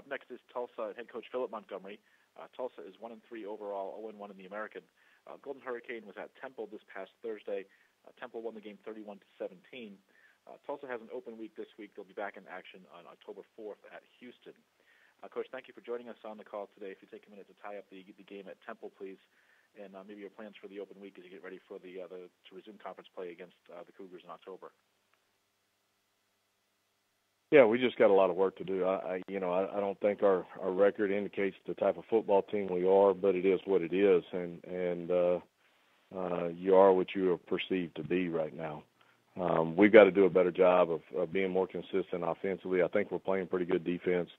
Up next is Tulsa head coach Philip Montgomery. Tulsa is 1-3 overall, 0-1 in the American. Golden Hurricane was at Temple this past Thursday. Temple won the game 31-17. Tulsa has an open week this week. They'll be back in action on October 4th at Houston. Coach, thank you for joining us on the call today. If you take a minute to tie up the game at Temple, please, and maybe your plans for the open week as you get ready for to resume conference play against the Cougars in October. Yeah, we just got a lot of work to do. I don't think our record indicates the type of football team we are, but it is what it is, and you are what you are perceived to be right now. We've got to do a better job of being more consistent offensively. I think we're playing pretty good defense.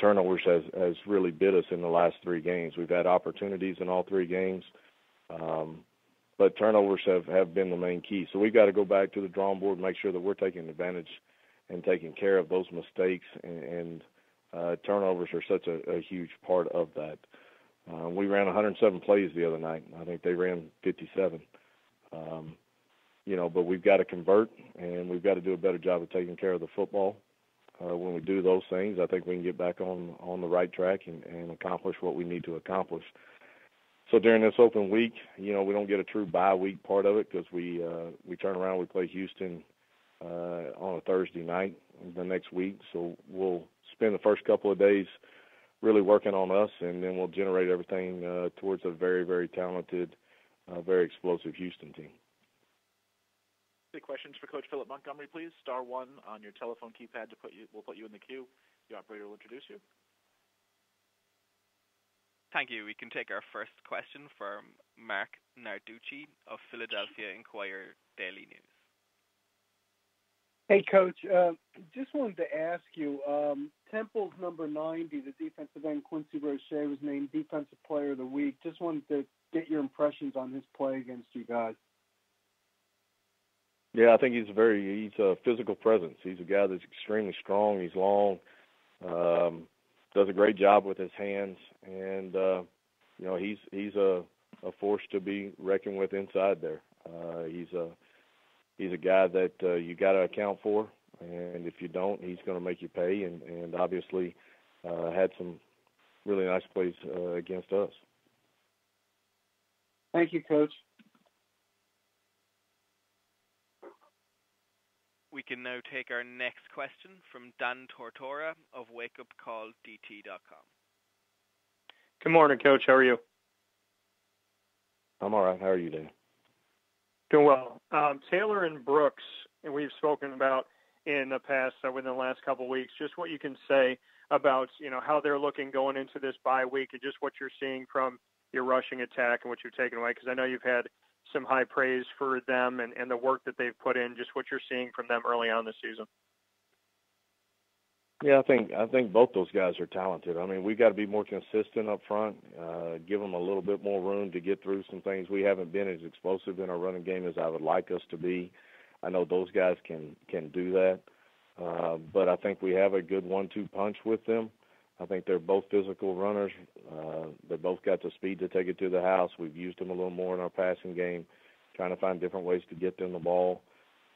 Turnovers has really bit us in the last 3 games. We've had opportunities in all 3 games, but turnovers have been the main key. So we've got to go back to the drawing board and make sure that we're taking advantage and taking care of those mistakes, and turnovers are such a huge part of that. We ran 107 plays the other night. I think they ran 57. But we've got to convert, and we've got to do a better job of taking care of the football. When we do those things, I think we can get back on the right track and accomplish what we need to accomplish. So during this open week, we don't get a true bye week part of it because we turn around, we play Houston on a Thursday night the next week. So we'll spend the first couple of days really working on us, and then we'll generate everything towards a very, very talented, very explosive Houston team. Questions for Coach Philip Montgomery, please. Star 1 on your telephone keypad we'll put you in the queue. The operator will introduce you. Thank you. We can take our first question from Mark Narducci of Philadelphia Inquirer Daily News. Hey, Coach. Just wanted to ask you, Temple's number 90, the defensive end, Quincy Roche, was named Defensive Player of the Week. Just wanted to get your impressions on his play against you guys. Yeah, I think he's a physical presence. He's a guy that's extremely strong. He's long, does a great job with his hands, and he's a force to be reckoned with inside there. He's a guy that you got to account for, and if you don't, he's going to make you pay. And obviously had some really nice plays against us. Thank you, Coach. We can now take our next question from Dan Tortora of WakeUpCallDT.com. Good morning, Coach. How are you? I'm all right. How are you, Dan? Doing well. Taylor and Brooks, and we've spoken about in the past, within the last couple of weeks, just what you can say about, how they're looking going into this bye week and just what you're seeing from your rushing attack and what you've taken away, because I know you've had some high praise for them and the work that they've put in, just what you're seeing from them early on this season. Yeah, I think both those guys are talented. I mean, we've got to be more consistent up front, give them a little bit more room to get through some things. We haven't been as explosive in our running game as I would like us to be. I know those guys can do that, but I think we have a good 1-2 punch with them. I think they're both physical runners. They both got the speed to take it to the house. We've used them a little more in our passing game, trying to find different ways to get them the ball.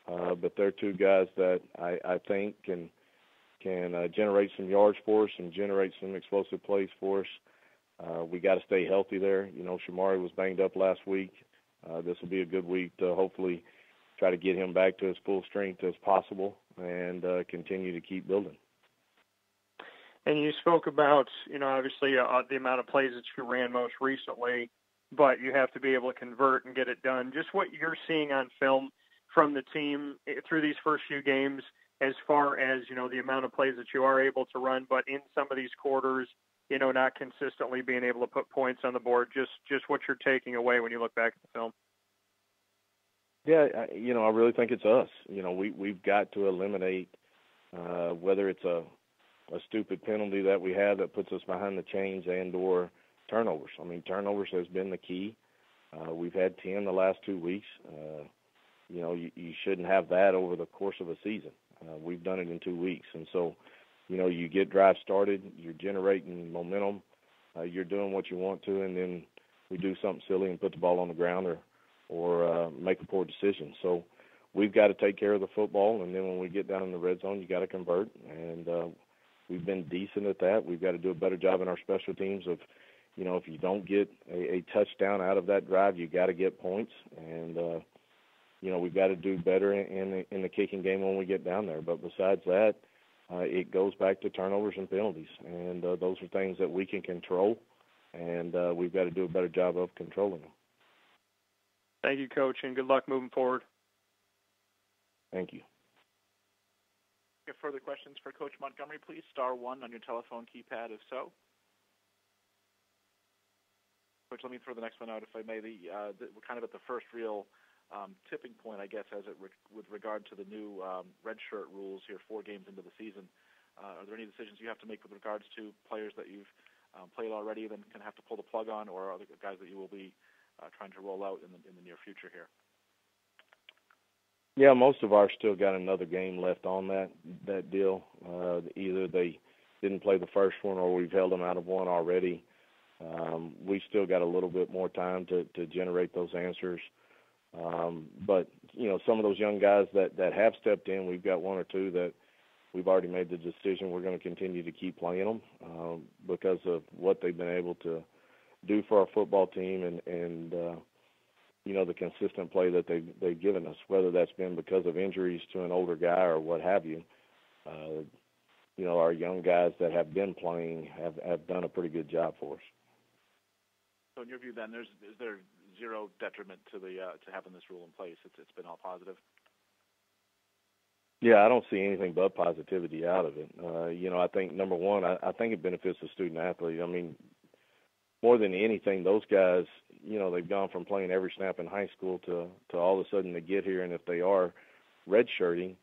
But they're two guys that I think can generate some yards for us and generate some explosive plays for us. We got to stay healthy there. Shamari was banged up last week. This will be a good week to hopefully try to get him back to his full strength as possible and continue to keep building. And you spoke about, obviously the amount of plays that you ran most recently, but you have to be able to convert and get it done. Just what you're seeing on film from the team through these first few games as far as, the amount of plays that you are able to run, but in some of these quarters, not consistently being able to put points on the board, just what you're taking away when you look back at the film. Yeah, I really think it's us. We've got to eliminate whether it's a stupid penalty that we have that puts us behind the chains and or turnovers. I mean, turnovers has been the key. We've had 10 the last 2 weeks. You shouldn't have that over the course of a season. We've done it in 2 weeks. And so, you get drive started, you're generating momentum, you're doing what you want to, and then we do something silly and put the ball on the ground or make a poor decision. So we've got to take care of the football, and then when we get down in the red zone, you got to convert. And We've been decent at that. We've got to do a better job in our special teams of, if you don't get a touchdown out of that drive, you got to get points. And, we've got to do better in the kicking game when we get down there. But besides that, it goes back to turnovers and penalties. And those are things that we can control, and we've got to do a better job of controlling them. Thank you, Coach, and good luck moving forward. Thank you. If further questions for Coach Montgomery, please star 1 on your telephone keypad if so. Coach, let me throw the next one out, if I may. We're kind of at the first real tipping point, I guess, with regard to the new redshirt rules here 4 games into the season. Are there any decisions you have to make with regards to players that you've played already and can have to pull the plug on, or other guys that you will be trying to roll out in the near future here? Yeah, most of ours still got another game left on that deal. Either they didn't play the first one or we've held them out of one already. We still got a little bit more time to generate those answers. But, some of those young guys that have stepped in, we've got 1 or 2 that we've already made the decision we're going to continue to keep playing them because of what they've been able to do for our football team and the consistent play that they've given us, whether that's been because of injuries to an older guy or what have you. Our young guys that have been playing have done a pretty good job for us. So in your view, then, is there zero detriment to having this rule in place? It's been all positive. Yeah, I don't see anything but positivity out of it. I think number one, I think it benefits the student athlete. I mean, more than anything, those guys, they've gone from playing every snap in high school to all of a sudden to get here, and if they are redshirting,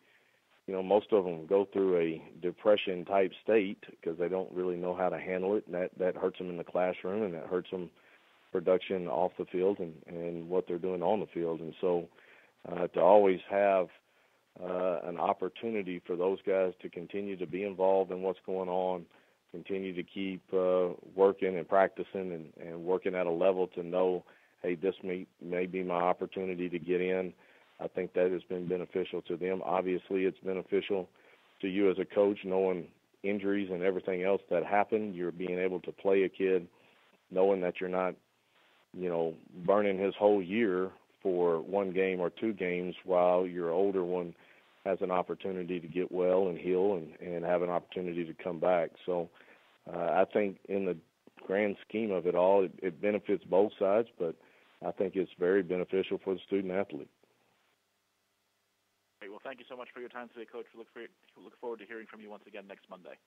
most of them go through a depression-type state because they don't really know how to handle it, and that hurts them in the classroom, and that hurts them production off the field and what they're doing on the field. And so to always have an opportunity for those guys to continue to be involved in what's going on, continue to keep working and practicing and working at a level to know, hey, this may be my opportunity to get in. I think that has been beneficial to them. Obviously, it's beneficial to you as a coach, knowing injuries and everything else that happened. You're being able to play a kid knowing that you're not, burning his whole year for 1 game or 2 games while your older one has an opportunity to get well and heal and have an opportunity to come back. So I think in the grand scheme of it all, it benefits both sides, but I think it's very beneficial for the student athlete. Great. Well, thank you so much for your time today, Coach. We look forward to hearing from you once again next Monday.